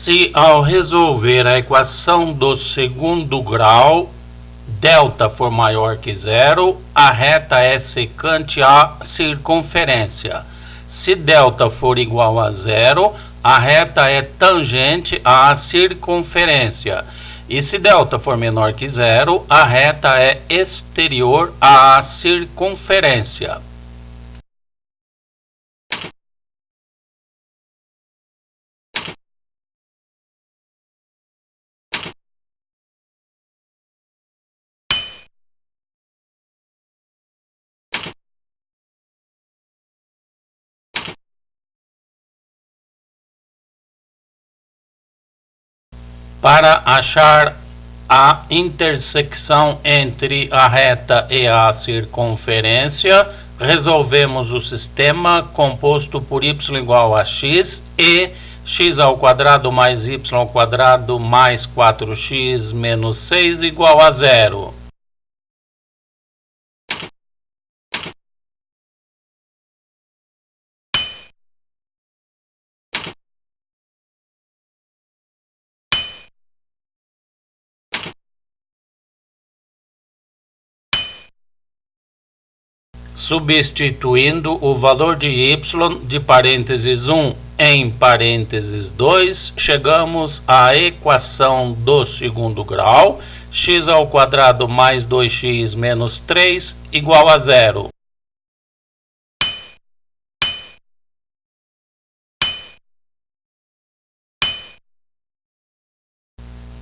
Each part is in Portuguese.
Se ao resolver a equação do segundo grau, delta for maior que zero, a reta é secante à circunferência. Se delta for igual a zero, a reta é tangente à circunferência. E se delta for menor que zero, a reta é exterior à circunferência. Para achar a intersecção entre a reta e a circunferência, resolvemos o sistema composto por y igual a x e x ao quadrado mais y ao quadrado mais 4x menos 6 igual a zero. Substituindo o valor de y de parênteses 1 em parênteses 2, chegamos à equação do segundo grau, x ao quadrado mais 2x menos 3 igual a zero.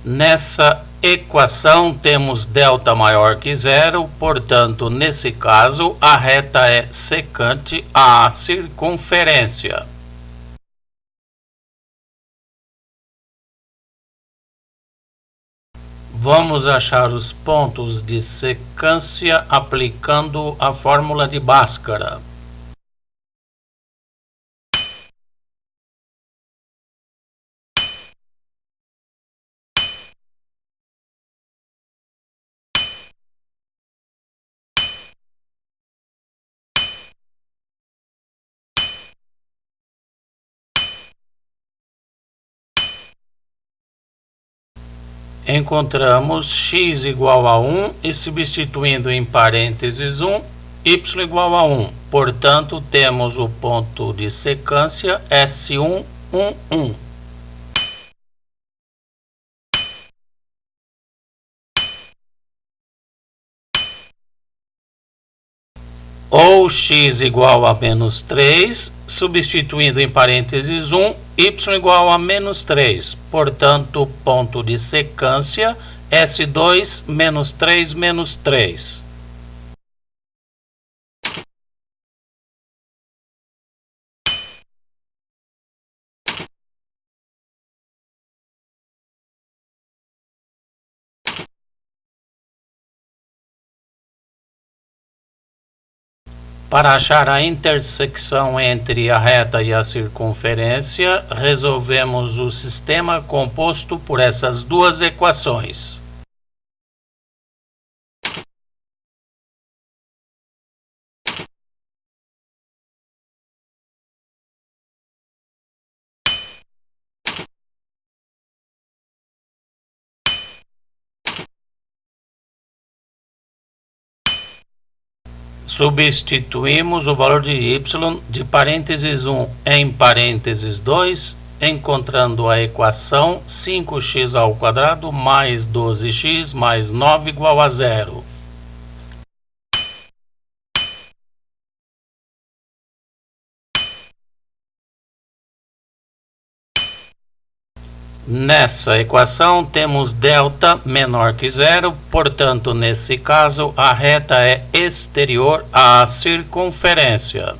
Nessa equação temos delta maior que zero, portanto, nesse caso, a reta é secante à circunferência. Vamos achar os pontos de secância aplicando a fórmula de Bhaskara. Encontramos x igual a 1 e substituindo em parênteses 1, y igual a 1. Portanto, temos o ponto de secância S1, 1, 1. Ou x igual a menos 3, substituindo em parênteses 1, y igual a menos 3. Portanto, ponto de secância S2 menos 3 menos 3. Para achar a intersecção entre a reta e a circunferência, resolvemos o sistema composto por essas duas equações. Substituímos o valor de y de parênteses 1 em parênteses 2, encontrando a equação 5x ao quadrado mais 12x mais 9 igual a zero. Nessa equação temos delta menor que zero, portanto, nesse caso, a reta é exterior à circunferência.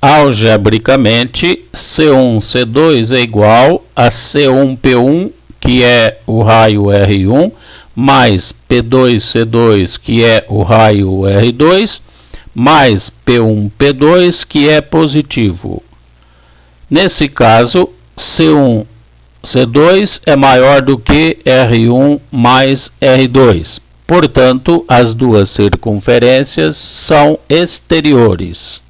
Algebricamente, C1, C2 é igual a C1, P1, que é o raio R1, mais P2, C2, que é o raio R2, mais P1, P2, que é positivo. Nesse caso, C1, C2 é maior do que R1 mais R2. Portanto, as duas circunferências são exteriores.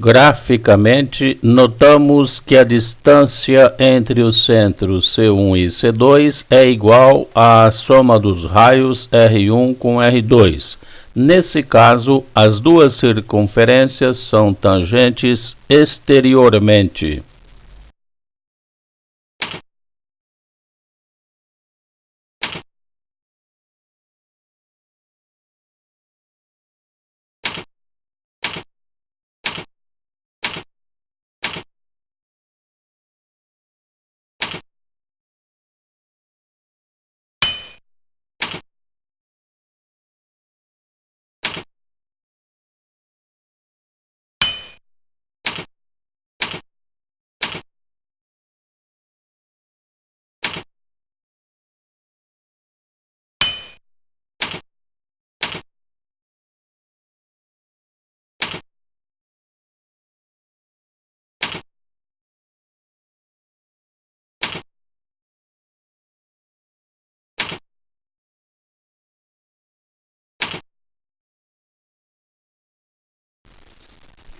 Graficamente, notamos que a distância entre os centros C1 e C2 é igual à soma dos raios R1 com R2. Nesse caso, as duas circunferências são tangentes exteriormente.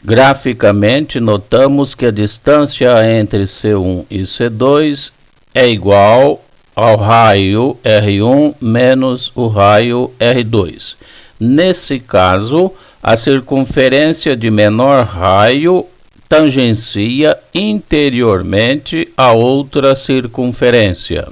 Graficamente, notamos que a distância entre C1 e C2 é igual ao raio R1 menos o raio R2. Nesse caso, a circunferência de menor raio tangencia interiormente a outra circunferência.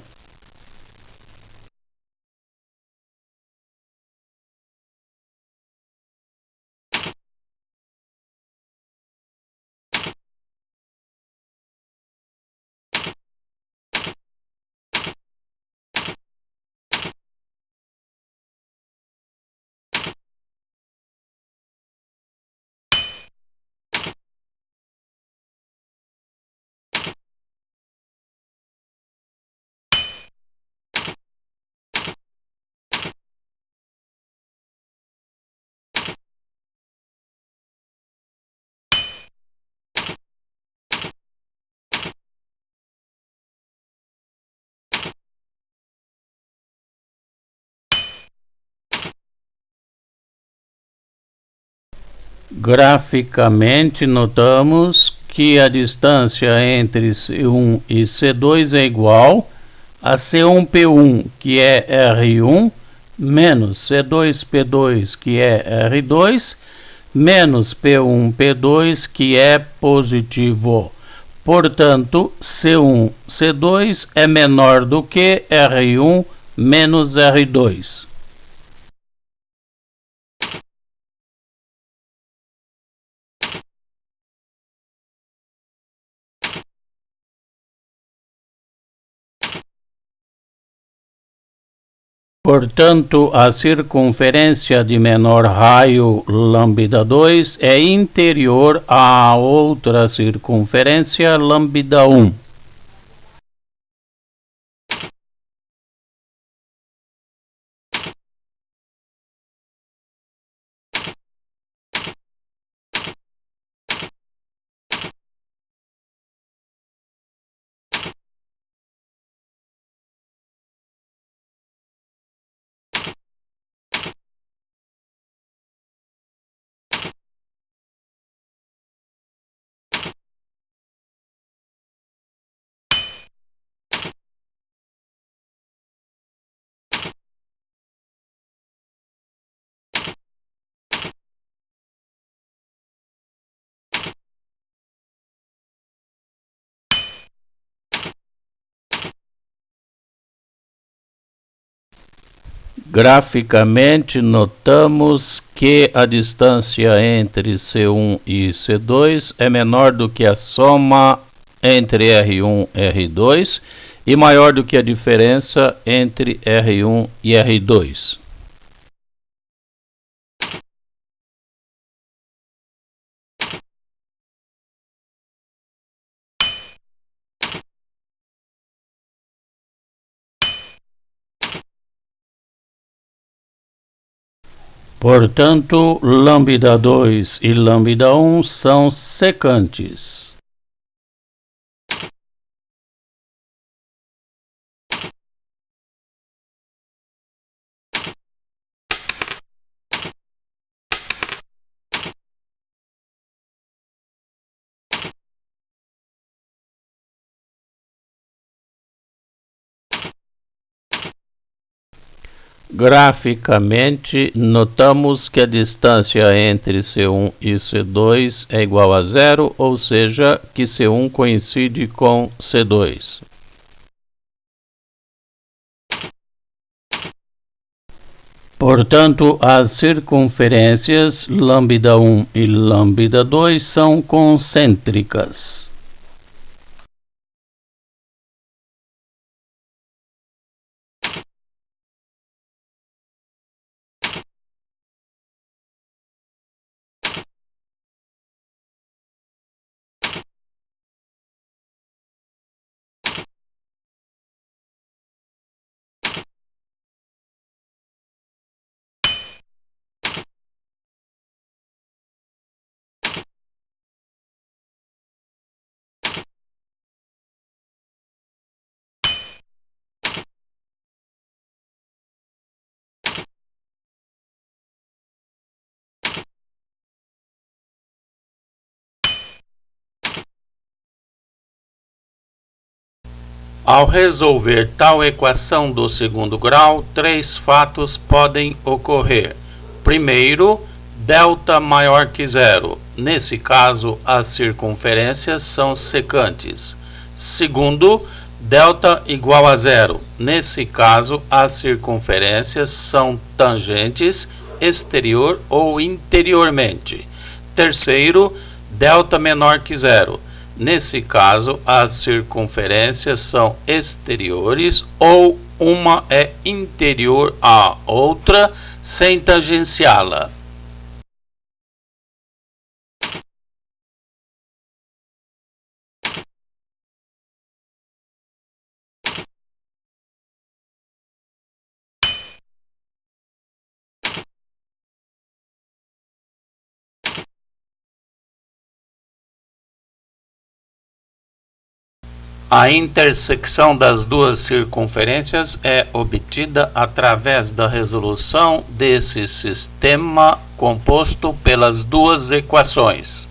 Graficamente, notamos que a distância entre C1 e C2 é igual a C1P1, que é R1, menos C2P2, que é R2, menos P1P2, que é positivo. Portanto, C1, C2 é menor do que R1 menos R2. Portanto, a circunferência de menor raio lambda2 é interior à outra circunferência lambda1. Graficamente, notamos que a distância entre C1 e C2 é menor do que a soma entre R1 e R2 e maior do que a diferença entre R1 e R2. Portanto, lambda2 e lambda1 são secantes. Graficamente, notamos que a distância entre C1 e C2 é igual a zero, ou seja, que C1 coincide com C2. Portanto, as circunferências lambda1 e lambda2 são concêntricas. Ao resolver tal equação do segundo grau, três fatos podem ocorrer. Primeiro, delta maior que zero. Nesse caso, as circunferências são secantes. Segundo, delta igual a zero. Nesse caso, as circunferências são tangentes, exterior ou interiormente. Terceiro, delta menor que zero. Nesse caso, as circunferências são exteriores ou uma é interior à outra sem tangenciá-la. A intersecção das duas circunferências é obtida através da resolução desse sistema composto pelas duas equações.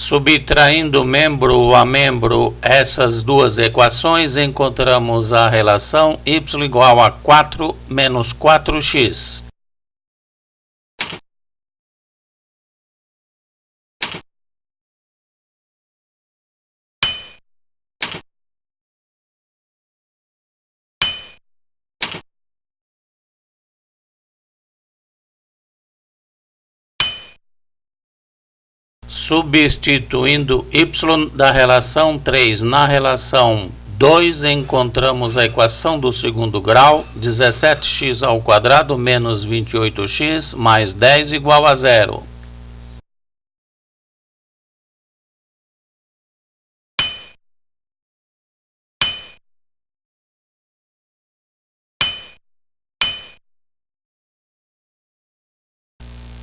Subtraindo membro a membro essas duas equações, encontramos a relação y igual a 4 menos 4x. Substituindo y da relação 3 na relação 2, encontramos a equação do segundo grau, 17x ao quadrado menos 28x mais 10 igual a zero.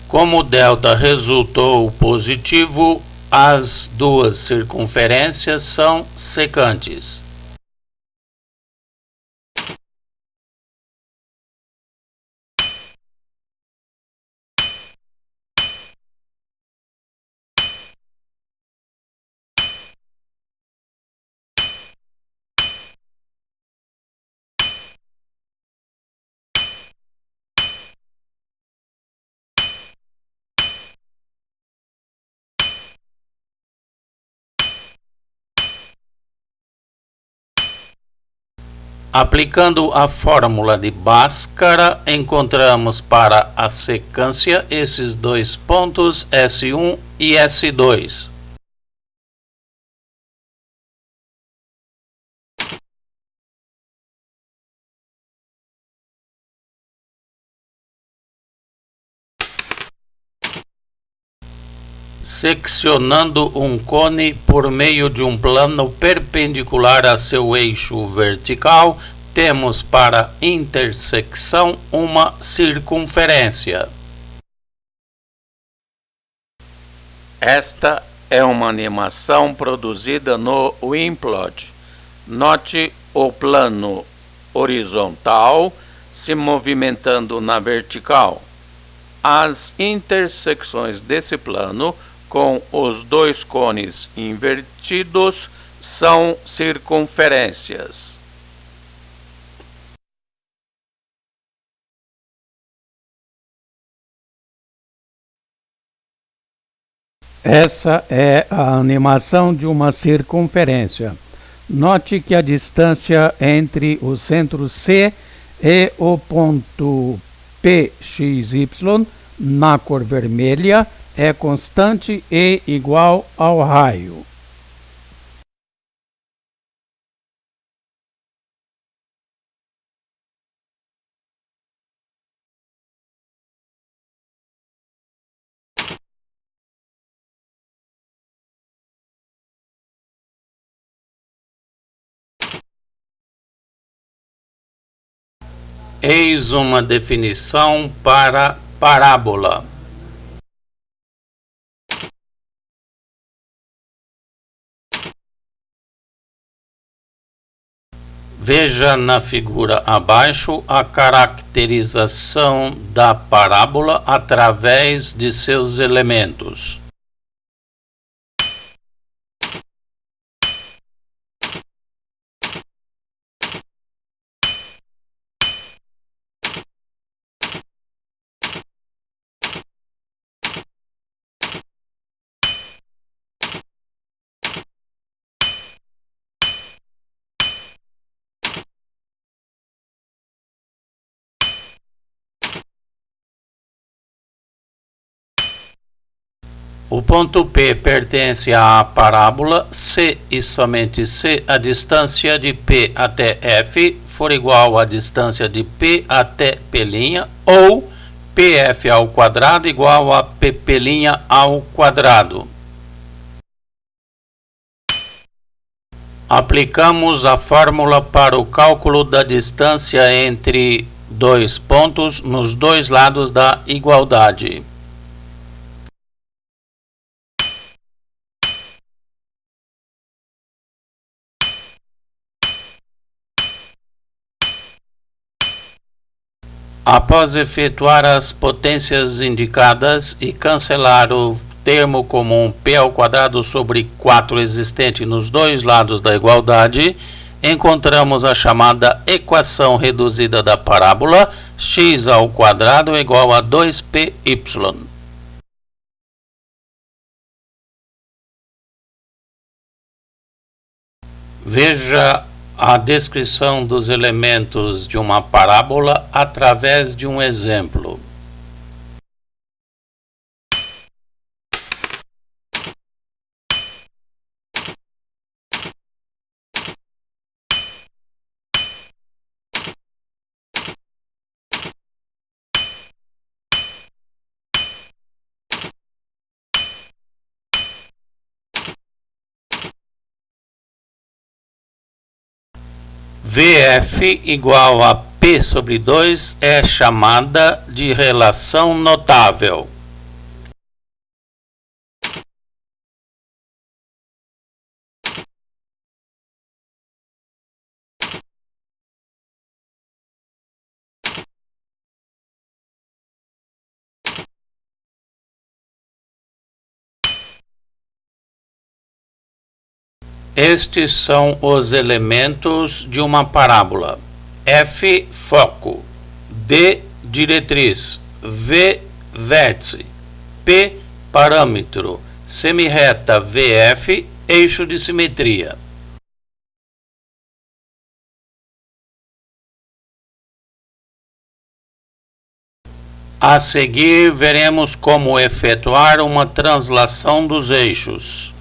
Como delta resultou positivo, as duas circunferências são secantes. Aplicando a fórmula de Bhaskara, encontramos para a secância esses dois pontos S1 e S2. Seccionando um cone por meio de um plano perpendicular a seu eixo vertical, temos para intersecção uma circunferência. Esta é uma animação produzida no Wimplot. Note o plano horizontal se movimentando na vertical. As intersecções desse plano com os dois cones invertidos são circunferências. Essa é a animação de uma circunferência. Note que a distância entre o centro C e o ponto PXY na cor vermelha é constante e igual ao raio. Eis uma definição para parábola. Veja na figura abaixo a caracterização da parábola através de seus elementos. O ponto P pertence à parábola se e somente se a distância de P até F for igual à distância de P até P' ou PF ao quadrado igual a PP' ao quadrado. Aplicamos a fórmula para o cálculo da distância entre dois pontos nos dois lados da igualdade. Após efetuar as potências indicadas e cancelar o termo comum P² sobre 4 existente nos dois lados da igualdade, encontramos a chamada equação reduzida da parábola x² igual a 2py. Veja a descrição dos elementos de uma parábola através de um exemplo. VF igual a P sobre 2 é chamada de relação notável. Estes são os elementos de uma parábola: F, foco; D, diretriz; V, vértice; P, parâmetro; semirreta VF, eixo de simetria. A seguir, veremos como efetuar uma translação dos eixos.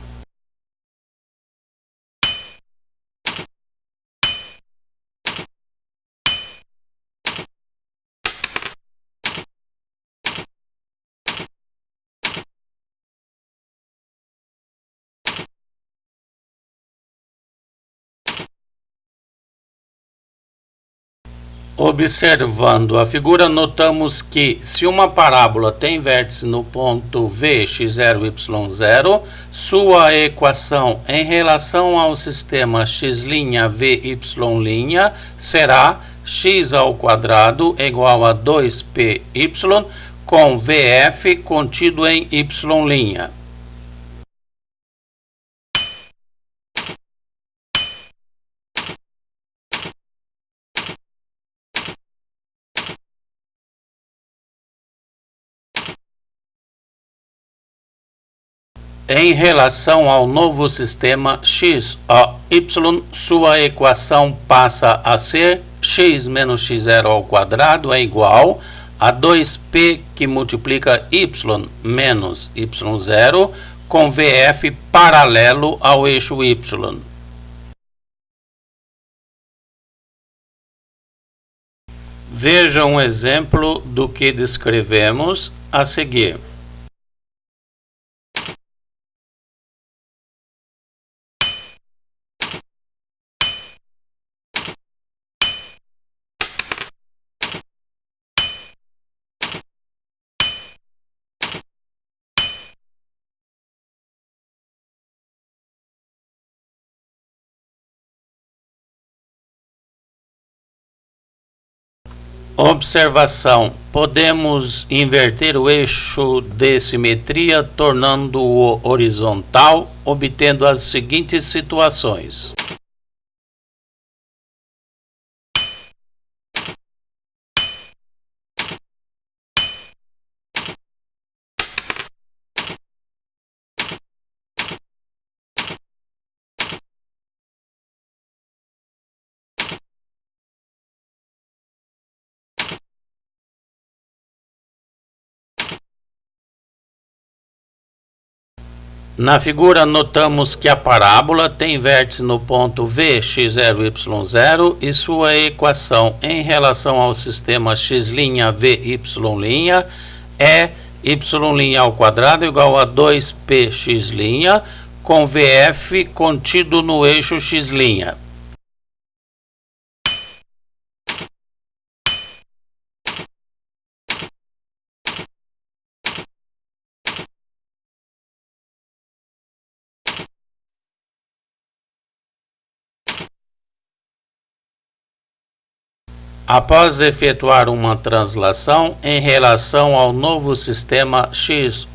Observando a figura, notamos que se uma parábola tem vértice no ponto V, x0, y0, sua equação em relação ao sistema x' v, y' será x² igual a 2py com vf contido em y'. Em relação ao novo sistema x, y, sua equação passa a ser x menos x0² é igual a 2p que multiplica y menos y0 com vf paralelo ao eixo y. Veja um exemplo do que descrevemos a seguir. Observação: podemos inverter o eixo de simetria tornando-o horizontal, obtendo as seguintes situações. Na figura, notamos que a parábola tem vértice no ponto V, x0, y0 e sua equação em relação ao sistema x' v, y' é y' igual a 2px' com vf contido no eixo x'. Após efetuar uma translação em relação ao novo sistema x,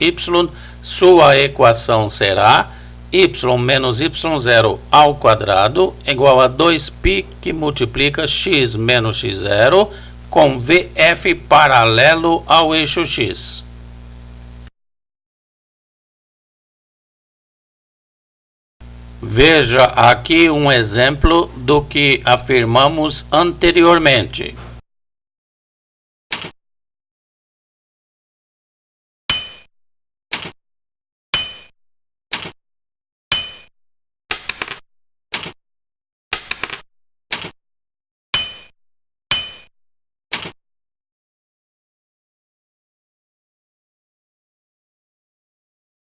y, sua equação será y menos y0² igual a 2π que multiplica x menos x0 com vf paralelo ao eixo x. Veja aqui um exemplo do que afirmamos anteriormente.